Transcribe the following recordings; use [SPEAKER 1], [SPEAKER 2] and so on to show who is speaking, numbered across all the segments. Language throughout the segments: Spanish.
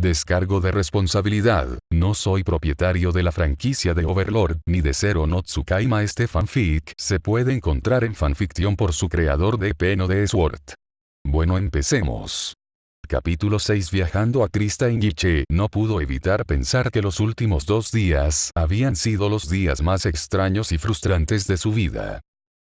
[SPEAKER 1] Descargo de responsabilidad. No soy propietario de la franquicia de Overlord ni de Zero no Tsukaima. Este fanfic se puede encontrar en fanfiction por su creador DP no de Sword. Bueno, empecemos. Capítulo 6. Viajando a Crystal Giche no pudo evitar pensar que los últimos 2 días habían sido los días más extraños y frustrantes de su vida.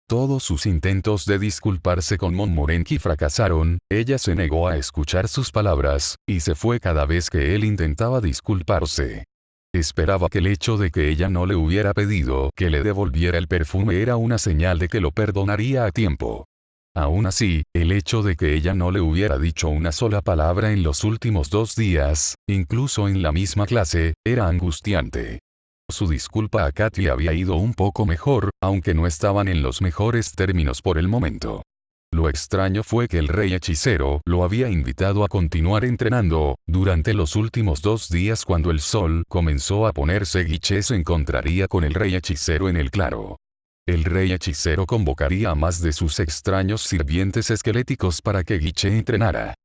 [SPEAKER 1] Todos sus intentos de disculparse con Momorenki fracasaron, ella se negó a escuchar sus palabras, y se fue cada vez que él intentaba disculparse. Esperaba que el hecho de que ella no le hubiera pedido que le devolviera el perfume era una señal de que lo perdonaría a tiempo. Aún así, el hecho de que ella no le hubiera dicho una sola palabra en los últimos 2 días, incluso en la misma clase, era angustiante. Su disculpa a Katy había ido un poco mejor, aunque no estaban en los mejores términos por el momento. Lo extraño fue que el rey hechicero lo había invitado a continuar entrenando. Durante los últimos 2 días, cuando el sol comenzó a ponerse, Giche se encontraría con el rey hechicero en el claro. El rey hechicero convocaría a más de sus extraños sirvientes esqueléticos para que Giche entrenara.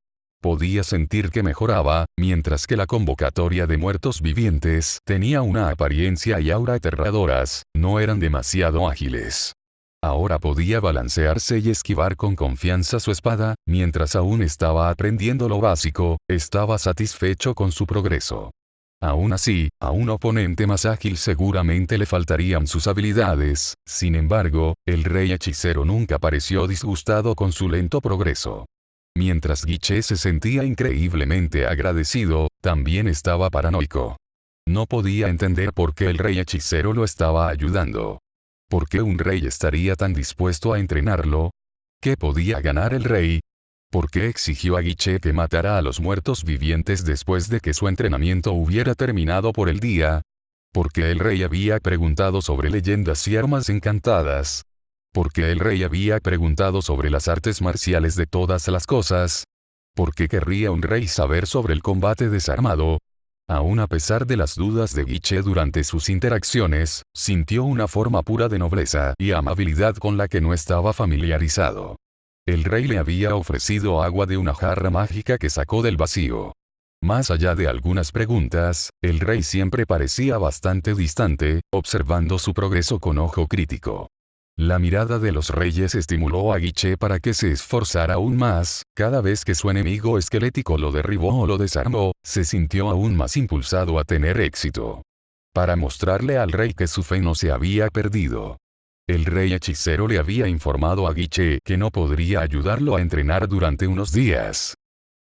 [SPEAKER 1] Podía sentir que mejoraba, mientras que la convocatoria de muertos vivientes tenía una apariencia y aura aterradoras, no eran demasiado ágiles. Ahora podía balancearse y esquivar con confianza su espada, mientras aún estaba aprendiendo lo básico, estaba satisfecho con su progreso. Aún así, a un oponente más ágil seguramente le faltarían sus habilidades, sin embargo, el rey hechicero nunca pareció disgustado con su lento progreso. Mientras Giche se sentía increíblemente agradecido, también estaba paranoico. No podía entender por qué el rey hechicero lo estaba ayudando. ¿Por qué un rey estaría tan dispuesto a entrenarlo? ¿Qué podía ganar el rey? ¿Por qué exigió a Giche que matara a los muertos vivientes después de que su entrenamiento hubiera terminado por el día? ¿Por qué el rey había preguntado sobre leyendas y armas encantadas? ¿Por qué el rey había preguntado sobre las artes marciales de todas las cosas? ¿Por qué querría un rey saber sobre el combate desarmado? Aún a pesar de las dudas de Giche durante sus interacciones, sintió una forma pura de nobleza y amabilidad con la que no estaba familiarizado. El rey le había ofrecido agua de una jarra mágica que sacó del vacío. Más allá de algunas preguntas, el rey siempre parecía bastante distante, observando su progreso con ojo crítico. La mirada de los reyes estimuló a Giche para que se esforzara aún más. Cada vez que su enemigo esquelético lo derribó o lo desarmó, se sintió aún más impulsado a tener éxito. Para mostrarle al rey que su fe no se había perdido. El rey hechicero le había informado a Giche que no podría ayudarlo a entrenar durante unos días.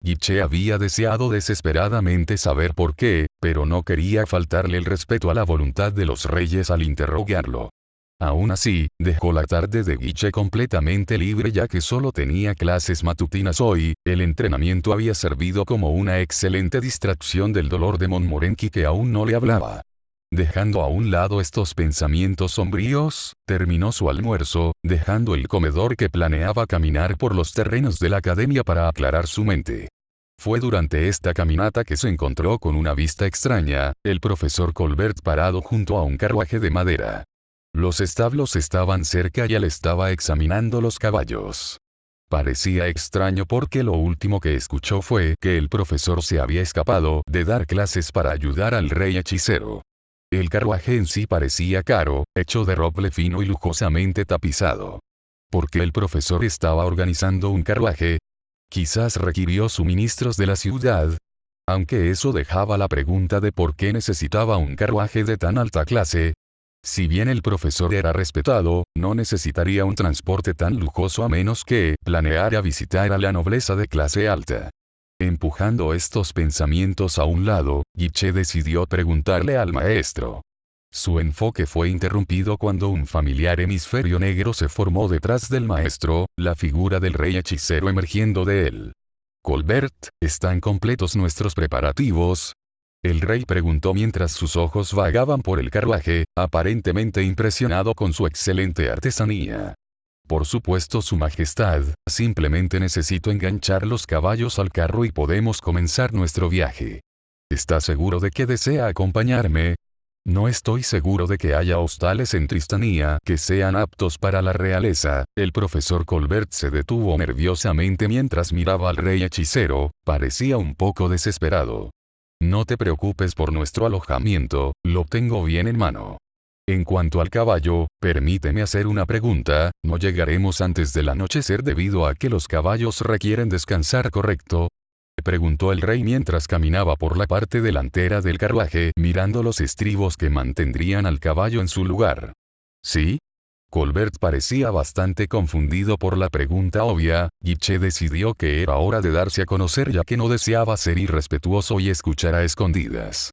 [SPEAKER 1] Giche había deseado desesperadamente saber por qué, pero no quería faltarle el respeto a la voluntad de los reyes al interrogarlo. Aún así, dejó la tarde de Giche completamente libre ya que solo tenía clases matutinas hoy. El entrenamiento había servido como una excelente distracción del dolor de Momorenki que aún no le hablaba. Dejando a un lado estos pensamientos sombríos, terminó su almuerzo, dejando el comedor que planeaba caminar por los terrenos de la academia para aclarar su mente. Fue durante esta caminata que se encontró con una vista extraña, el profesor Colbert parado junto a un carruaje de madera. Los establos estaban cerca y él estaba examinando los caballos. Parecía extraño porque lo último que escuchó fue que el profesor se había escapado de dar clases para ayudar al rey hechicero. El carruaje en sí parecía caro, hecho de roble fino y lujosamente tapizado. ¿Por qué el profesor estaba organizando un carruaje? Quizás requirió suministros de la ciudad. Aunque eso dejaba la pregunta de por qué necesitaba un carruaje de tan alta clase. Si bien el profesor era respetado, no necesitaría un transporte tan lujoso a menos que planeara visitar a la nobleza de clase alta. Empujando estos pensamientos a un lado, Giche decidió preguntarle al maestro. Su enfoque fue interrumpido cuando un familiar hemisferio negro se formó detrás del maestro, la figura del rey hechicero emergiendo de él. Colbert, ¿están completos nuestros preparativos? El rey preguntó mientras sus ojos vagaban por el carruaje, aparentemente impresionado con su excelente artesanía. Por supuesto, su majestad, simplemente necesito enganchar los caballos al carro y podemos comenzar nuestro viaje. ¿Está seguro de que desea acompañarme? No estoy seguro de que haya hostales en Tristania que sean aptos para la realeza. El profesor Colbert se detuvo nerviosamente mientras miraba al rey hechicero, parecía un poco desesperado. No te preocupes por nuestro alojamiento, lo tengo bien en mano. En cuanto al caballo, permíteme hacer una pregunta, ¿no llegaremos antes del anochecer debido a que los caballos requieren descansar, correcto? Preguntó el rey mientras caminaba por la parte delantera del carruaje, mirando los estribos que mantendrían al caballo en su lugar. ¿Sí? Colbert parecía bastante confundido por la pregunta obvia. Guiche decidió que era hora de darse a conocer ya que no deseaba ser irrespetuoso y escuchar a escondidas.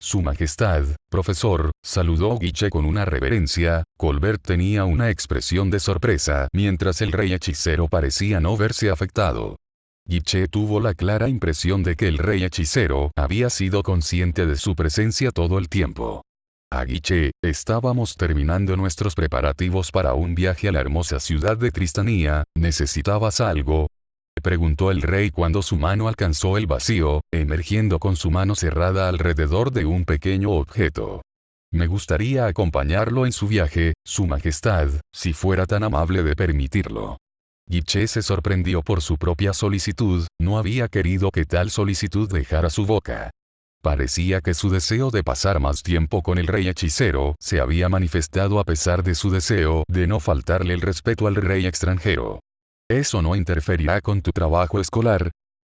[SPEAKER 1] Su Majestad, profesor, saludó Guiche con una reverencia. Colbert tenía una expresión de sorpresa, mientras el rey hechicero parecía no verse afectado. Guiche tuvo la clara impresión de que el rey hechicero había sido consciente de su presencia todo el tiempo. Guiche, estábamos terminando nuestros preparativos para un viaje a la hermosa ciudad de Tristania, ¿necesitabas algo? Preguntó el rey cuando su mano alcanzó el vacío, emergiendo con su mano cerrada alrededor de un pequeño objeto. Me gustaría acompañarlo en su viaje, Su Majestad, si fuera tan amable de permitirlo. Guiche se sorprendió por su propia solicitud, no había querido que tal solicitud dejara su boca. Parecía que su deseo de pasar más tiempo con el rey hechicero se había manifestado a pesar de su deseo de no faltarle el respeto al rey extranjero. ¿Eso no interferirá con tu trabajo escolar?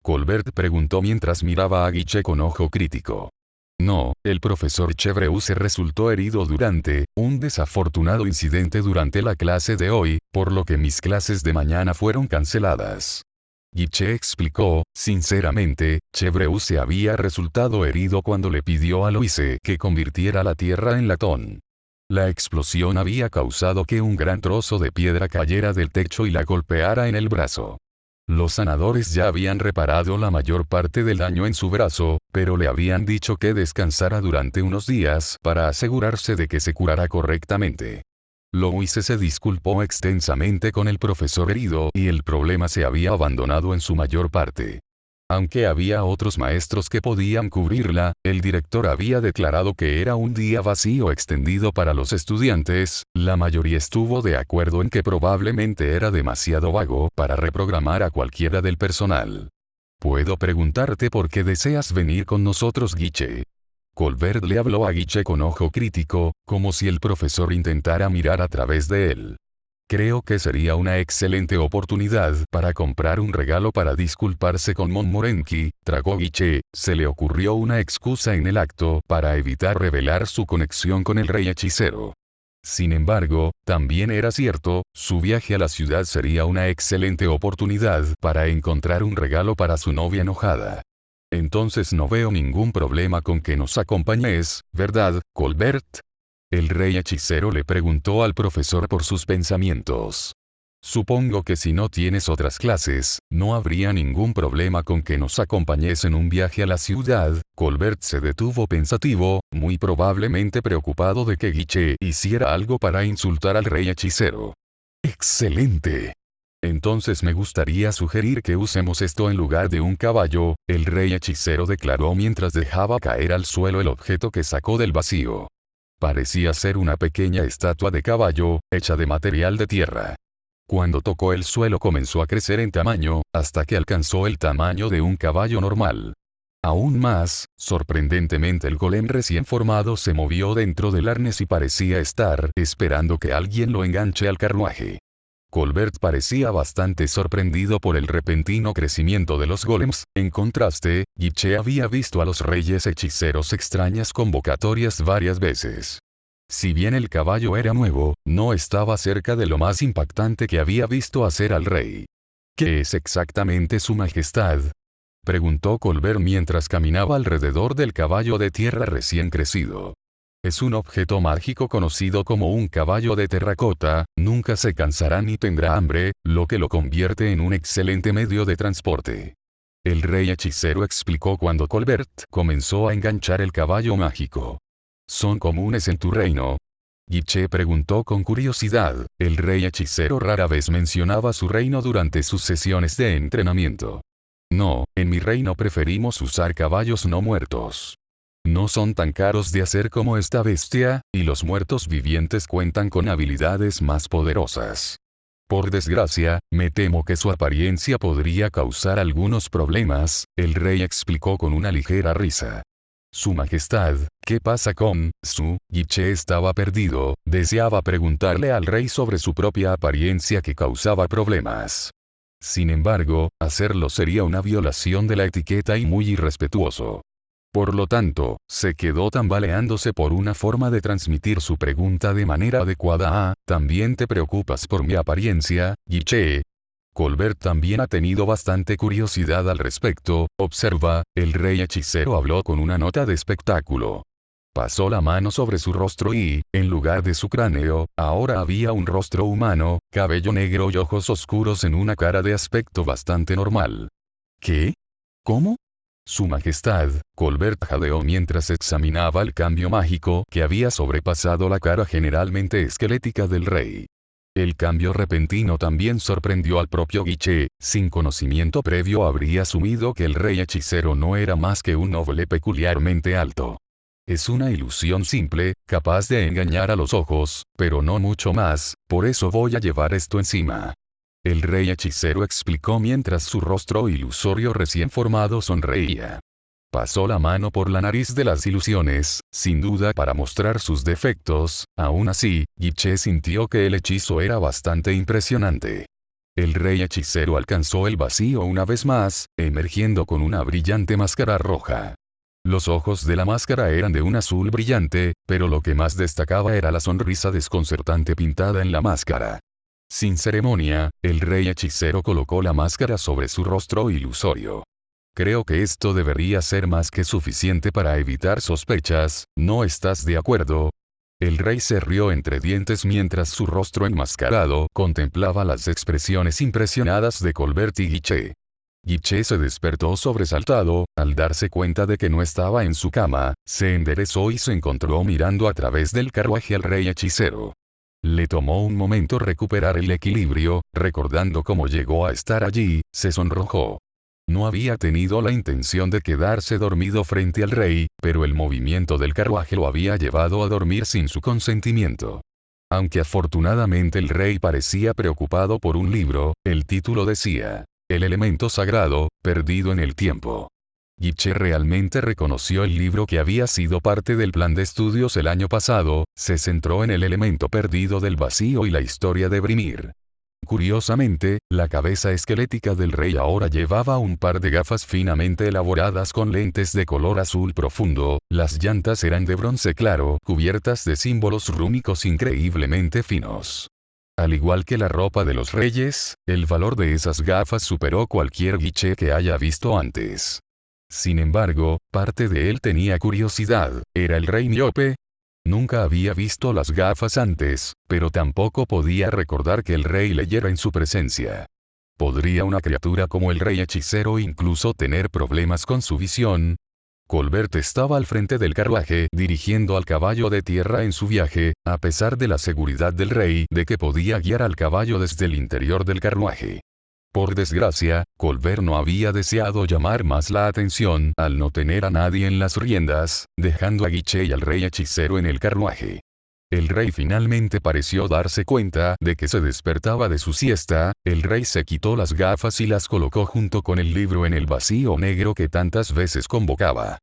[SPEAKER 1] Colbert preguntó mientras miraba a Guiche con ojo crítico. No, el profesor Chevreuse resultó herido durante un desafortunado incidente durante la clase de hoy, por lo que mis clases de mañana fueron canceladas. Guiche explicó, sinceramente, Chevreuse había resultado herido cuando le pidió a Louise que convirtiera la tierra en latón. La explosión había causado que un gran trozo de piedra cayera del techo y la golpeara en el brazo. Los sanadores ya habían reparado la mayor parte del daño en su brazo, pero le habían dicho que descansara durante unos días para asegurarse de que se curara correctamente. Louise se disculpó extensamente con el profesor herido y el problema se había abandonado en su mayor parte. Aunque había otros maestros que podían cubrirla, el director había declarado que era un día vacío extendido para los estudiantes. La mayoría estuvo de acuerdo en que probablemente era demasiado vago para reprogramar a cualquiera del personal. ¿Puedo preguntarte por qué deseas venir con nosotros, Guiche? Colbert le habló a Guiche con ojo crítico, como si el profesor intentara mirar a través de él. Creo que sería una excelente oportunidad para comprar un regalo para disculparse con Montmorency, tragó Guiche. Se le ocurrió una excusa en el acto para evitar revelar su conexión con el rey hechicero. Sin embargo, también era cierto, su viaje a la ciudad sería una excelente oportunidad para encontrar un regalo para su novia enojada. Entonces no veo ningún problema con que nos acompañes, ¿verdad, Colbert? El rey hechicero le preguntó al profesor por sus pensamientos. Supongo que si no tienes otras clases, no habría ningún problema con que nos acompañes en un viaje a la ciudad. Colbert se detuvo pensativo, muy probablemente preocupado de que Guiche hiciera algo para insultar al rey hechicero. ¡Excelente! Entonces me gustaría sugerir que usemos esto en lugar de un caballo, el rey hechicero declaró mientras dejaba caer al suelo el objeto que sacó del vacío. Parecía ser una pequeña estatua de caballo, hecha de material de tierra. Cuando tocó el suelo comenzó a crecer en tamaño, hasta que alcanzó el tamaño de un caballo normal. Aún más, sorprendentemente el golem recién formado se movió dentro del arnés y parecía estar esperando que alguien lo enganche al carruaje. Colbert parecía bastante sorprendido por el repentino crecimiento de los golems. En contraste, Guiche había visto a los reyes hechiceros extrañas convocatorias varias veces. Si bien el caballo era nuevo, no estaba cerca de lo más impactante que había visto hacer al rey. ¿Qué es exactamente Su Majestad? Preguntó Colbert mientras caminaba alrededor del caballo de tierra recién crecido. Es un objeto mágico conocido como un caballo de terracota, nunca se cansará ni tendrá hambre, lo que lo convierte en un excelente medio de transporte. El rey hechicero explicó cuando Colbert comenzó a enganchar el caballo mágico. ¿Son comunes en tu reino? Guiche preguntó con curiosidad. El rey hechicero rara vez mencionaba su reino durante sus sesiones de entrenamiento. No, en mi reino preferimos usar caballos no muertos. No son tan caros de hacer como esta bestia, y los muertos vivientes cuentan con habilidades más poderosas. Por desgracia, me temo que su apariencia podría causar algunos problemas, el rey explicó con una ligera risa. Su Majestad, ¿qué pasa con Su? Guiche estaba perdido, deseaba preguntarle al rey sobre su propia apariencia que causaba problemas. Sin embargo, hacerlo sería una violación de la etiqueta y muy irrespetuoso. Por lo tanto, se quedó tambaleándose por una forma de transmitir su pregunta de manera adecuada a, ¿también te preocupas por mi apariencia, Guiche? Colbert también ha tenido bastante curiosidad al respecto, observa, el rey hechicero habló con una nota de espectáculo. Pasó la mano sobre su rostro y, en lugar de su cráneo, ahora había un rostro humano, cabello negro y ojos oscuros en una cara de aspecto bastante normal. ¿Qué? ¿Cómo? Su Majestad, Colbert jadeó mientras examinaba el cambio mágico que había sobrepasado la cara generalmente esquelética del rey. El cambio repentino también sorprendió al propio Guiche, sin conocimiento previo habría asumido que el rey hechicero no era más que un noble peculiarmente alto. Es una ilusión simple, capaz de engañar a los ojos, pero no mucho más, por eso voy a llevar esto encima. El rey hechicero explicó mientras su rostro ilusorio recién formado sonreía. Pasó la mano por la nariz de las ilusiones, sin duda para mostrar sus defectos, aún así, Guiche sintió que el hechizo era bastante impresionante. El rey hechicero alcanzó el vacío una vez más, emergiendo con una brillante máscara roja. Los ojos de la máscara eran de un azul brillante, pero lo que más destacaba era la sonrisa desconcertante pintada en la máscara. Sin ceremonia, el rey hechicero colocó la máscara sobre su rostro ilusorio. Creo que esto debería ser más que suficiente para evitar sospechas, ¿no estás de acuerdo? El rey se rió entre dientes mientras su rostro enmascarado contemplaba las expresiones impresionadas de Colbert y Guiche. Guiche se despertó sobresaltado, al darse cuenta de que no estaba en su cama, se enderezó y se encontró mirando a través del carruaje al rey hechicero. Le tomó un momento recuperar el equilibrio, recordando cómo llegó a estar allí, se sonrojó. No había tenido la intención de quedarse dormido frente al rey, pero el movimiento del carruaje lo había llevado a dormir sin su consentimiento. Aunque afortunadamente el rey parecía preocupado por un libro, el título decía, El elemento sagrado, perdido en el tiempo. Guiche realmente reconoció el libro que había sido parte del plan de estudios el año pasado, se centró en el elemento perdido del vacío y la historia de Brimir. Curiosamente, la cabeza esquelética del rey ahora llevaba un par de gafas finamente elaboradas con lentes de color azul profundo, las llantas eran de bronce claro, cubiertas de símbolos rúnicos increíblemente finos. Al igual que la ropa de los reyes, el valor de esas gafas superó cualquier Guiche que haya visto antes. Sin embargo, parte de él tenía curiosidad, ¿era el rey miope? Nunca había visto las gafas antes, pero tampoco podía recordar que el rey leyera en su presencia. ¿Podría una criatura como el rey hechicero incluso tener problemas con su visión? Colbert estaba al frente del carruaje dirigiendo al caballo de tierra en su viaje, a pesar de la seguridad del rey de que podía guiar al caballo desde el interior del carruaje. Por desgracia, Colbert no había deseado llamar más la atención al no tener a nadie en las riendas, dejando a Guiche y al rey hechicero en el carruaje. El rey finalmente pareció darse cuenta de que se despertaba de su siesta, el rey se quitó las gafas y las colocó junto con el libro en el vacío negro que tantas veces convocaba.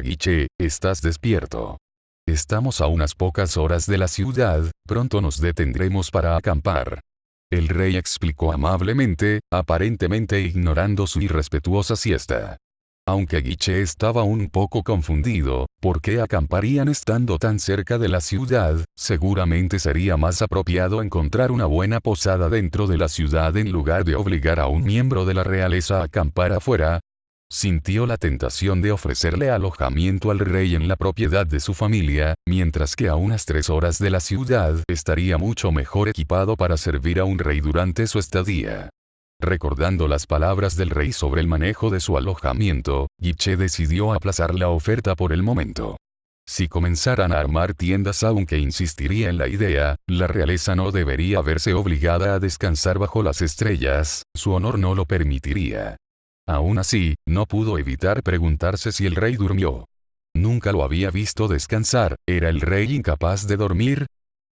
[SPEAKER 1] Guiche, ¿estás despierto? Estamos a unas pocas horas de la ciudad, pronto nos detendremos para acampar. El rey explicó amablemente, aparentemente ignorando su irrespetuosa siesta. Aunque Guiche estaba un poco confundido, ¿por qué acamparían estando tan cerca de la ciudad? Seguramente sería más apropiado encontrar una buena posada dentro de la ciudad en lugar de obligar a un miembro de la realeza a acampar afuera. Sintió la tentación de ofrecerle alojamiento al rey en la propiedad de su familia, mientras que a unas 3 horas de la ciudad estaría mucho mejor equipado para servir a un rey durante su estadía. Recordando las palabras del rey sobre el manejo de su alojamiento, Guiche decidió aplazar la oferta por el momento. Si comenzaran a armar tiendas, aunque insistiría en la idea, la realeza no debería verse obligada a descansar bajo las estrellas, su honor no lo permitiría. Aún así, no pudo evitar preguntarse si el rey durmió. Nunca lo había visto descansar, ¿era el rey incapaz de dormir?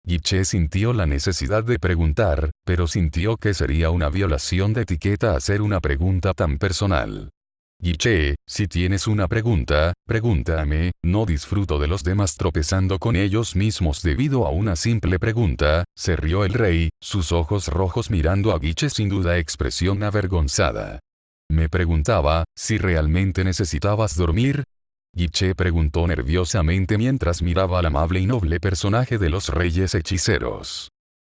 [SPEAKER 1] Guiche sintió la necesidad de preguntar, pero sintió que sería una violación de etiqueta hacer una pregunta tan personal. Guiche, si tienes una pregunta, pregúntame, no disfruto de los demás tropezando con ellos mismos debido a una simple pregunta, se rió el rey, sus ojos rojos mirando a Guiche sin duda expresión avergonzada. Me preguntaba, si realmente necesitabas dormir. Guiche preguntó nerviosamente mientras miraba al amable y noble personaje de los reyes hechiceros.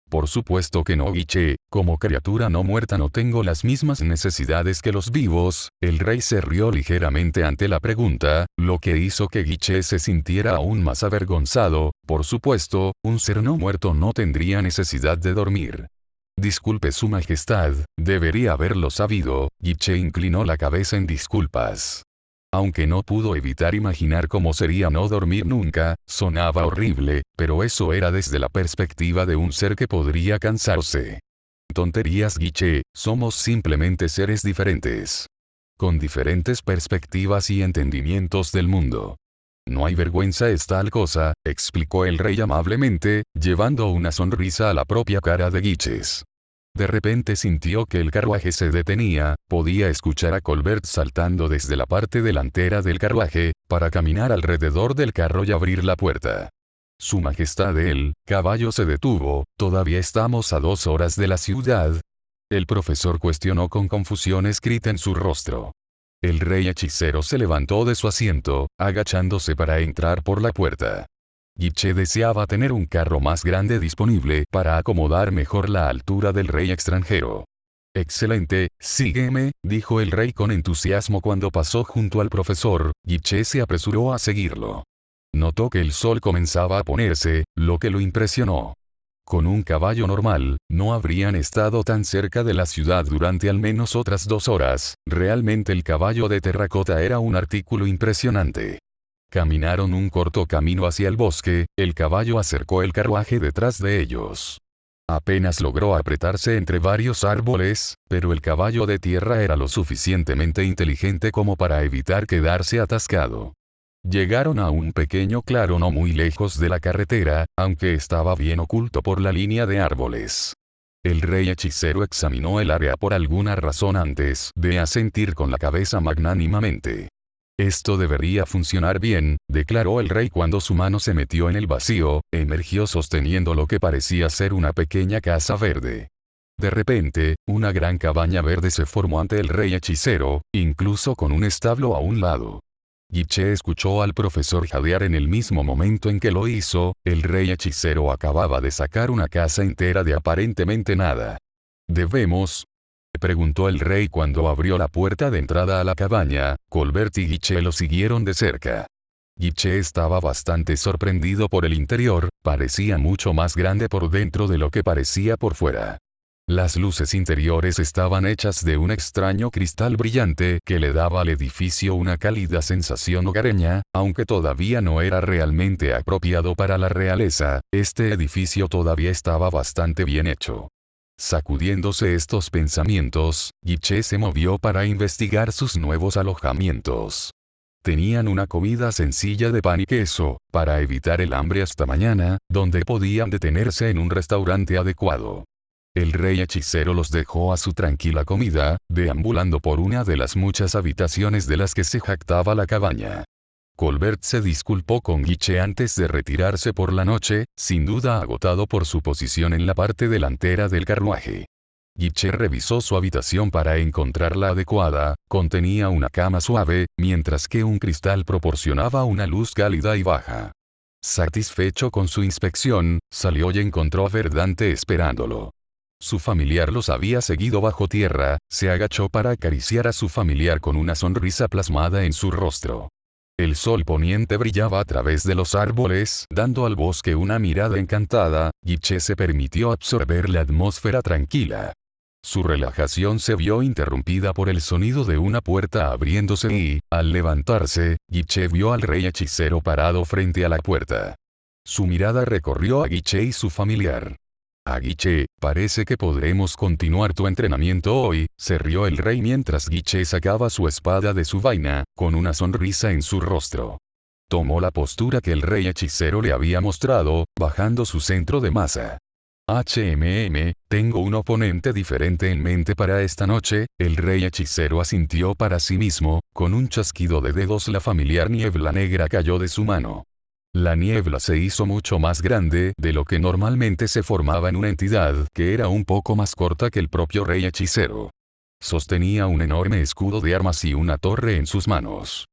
[SPEAKER 1] Por supuesto que no, Guiche, como criatura no muerta no tengo las mismas necesidades que los vivos. El rey se rió ligeramente ante la pregunta, lo que hizo que Guiche se sintiera aún más avergonzado. Por supuesto, un ser no muerto no tendría necesidad de dormir. Disculpe su majestad, debería haberlo sabido. Guiche inclinó la cabeza en disculpas. Aunque no pudo evitar imaginar cómo sería no dormir nunca, sonaba horrible, pero eso era desde la perspectiva de un ser que podría cansarse. Tonterías, Guiche, somos simplemente seres diferentes. Con diferentes perspectivas y entendimientos del mundo. No hay vergüenza es tal cosa, explicó el rey amablemente, llevando una sonrisa a la propia cara de Guiches. De repente sintió que el carruaje se detenía, podía escuchar a Colbert saltando desde la parte delantera del carruaje, para caminar alrededor del carro y abrir la puerta. Su majestad el caballo se detuvo, todavía estamos a 2 horas de la ciudad. El profesor cuestionó con confusión escrita en su rostro. El rey hechicero se levantó de su asiento, agachándose para entrar por la puerta. Guiche deseaba tener un carro más grande disponible para acomodar mejor la altura del rey extranjero. Excelente, sígueme, dijo el rey con entusiasmo cuando pasó junto al profesor. Guiche se apresuró a seguirlo. Notó que el sol comenzaba a ponerse, lo que lo impresionó. Con un caballo normal, no habrían estado tan cerca de la ciudad durante al menos otras 2 horas. Realmente el caballo de terracota era un artículo impresionante. Caminaron un corto camino hacia el bosque, el caballo acercó el carruaje detrás de ellos. Apenas logró apretarse entre varios árboles, pero el caballo de tierra era lo suficientemente inteligente como para evitar quedarse atascado. Llegaron a un pequeño claro no muy lejos de la carretera, aunque estaba bien oculto por la línea de árboles. El rey hechicero examinó el área por alguna razón antes de asentir con la cabeza magnánimamente. Esto debería funcionar bien, declaró el rey cuando su mano se metió en el vacío, emergió sosteniendo lo que parecía ser una pequeña casa verde. De repente, una gran cabaña verde se formó ante el rey hechicero, incluso con un establo a un lado. Guiche escuchó al profesor jadear en el mismo momento en que lo hizo, el rey hechicero acababa de sacar una casa entera de aparentemente nada. ¿Debemos? Preguntó el rey cuando abrió la puerta de entrada a la cabaña. Colbert y Guiche lo siguieron de cerca. Guiche estaba bastante sorprendido por el interior, parecía mucho más grande por dentro de lo que parecía por fuera. Las luces interiores estaban hechas de un extraño cristal brillante que le daba al edificio una cálida sensación hogareña, aunque todavía no era realmente apropiado para la realeza, este edificio todavía estaba bastante bien hecho. Sacudiéndose estos pensamientos, Guiche se movió para investigar sus nuevos alojamientos. Tenían una comida sencilla de pan y queso, para evitar el hambre hasta mañana, donde podían detenerse en un restaurante adecuado. El rey hechicero los dejó a su tranquila comida, deambulando por una de las muchas habitaciones de las que se jactaba la cabaña. Colbert se disculpó con Guiche antes de retirarse por la noche, sin duda agotado por su posición en la parte delantera del carruaje. Guiche revisó su habitación para encontrarla adecuada, contenía una cama suave, mientras que un cristal proporcionaba una luz cálida y baja. Satisfecho con su inspección, salió y encontró a Verdante esperándolo. Su familiar los había seguido bajo tierra, se agachó para acariciar a su familiar con una sonrisa plasmada en su rostro. El sol poniente brillaba a través de los árboles, dando al bosque una mirada encantada. Guiche se permitió absorber la atmósfera tranquila. Su relajación se vio interrumpida por el sonido de una puerta abriéndose y, al levantarse, Guiche vio al rey hechicero parado frente a la puerta. Su mirada recorrió a Guiche y su familiar. Guiche, parece que podremos continuar tu entrenamiento hoy, se rió el rey mientras Guiche sacaba su espada de su vaina, con una sonrisa en su rostro. Tomó la postura que el rey hechicero le había mostrado, bajando su centro de masa. tengo un oponente diferente en mente para esta noche. El rey hechicero asintió para sí mismo, con un chasquido de dedos la familiar niebla negra cayó de su mano. La niebla se hizo mucho más grande de lo que normalmente se formaba en una entidad que era un poco más corta que el propio rey hechicero. Sostenía un enorme escudo de armas y una torre en sus manos.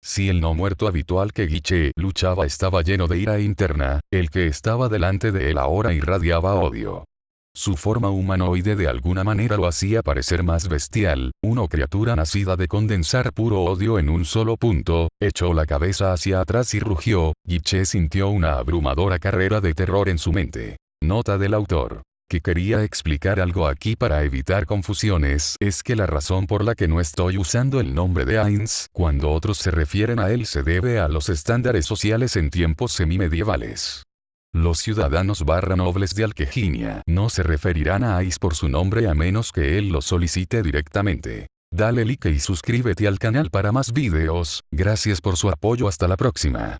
[SPEAKER 1] Si el no muerto habitual que Guiche luchaba estaba lleno de ira interna, el que estaba delante de él ahora irradiaba odio. Su forma humanoide de alguna manera lo hacía parecer más bestial, una criatura nacida de condensar puro odio en un solo punto. Echó la cabeza hacia atrás y rugió. Guiche sintió una abrumadora carrera de terror en su mente. Nota del autor. Que quería explicar algo aquí para evitar confusiones, es que la razón por la que no estoy usando el nombre de Ainz cuando otros se refieren a él se debe a los estándares sociales en tiempos semimedievales. Los ciudadanos nobles de Alqueginia no se referirán a Ainz por su nombre a menos que él lo solicite directamente. Dale like y suscríbete al canal para más videos. Gracias por su apoyo, hasta la próxima.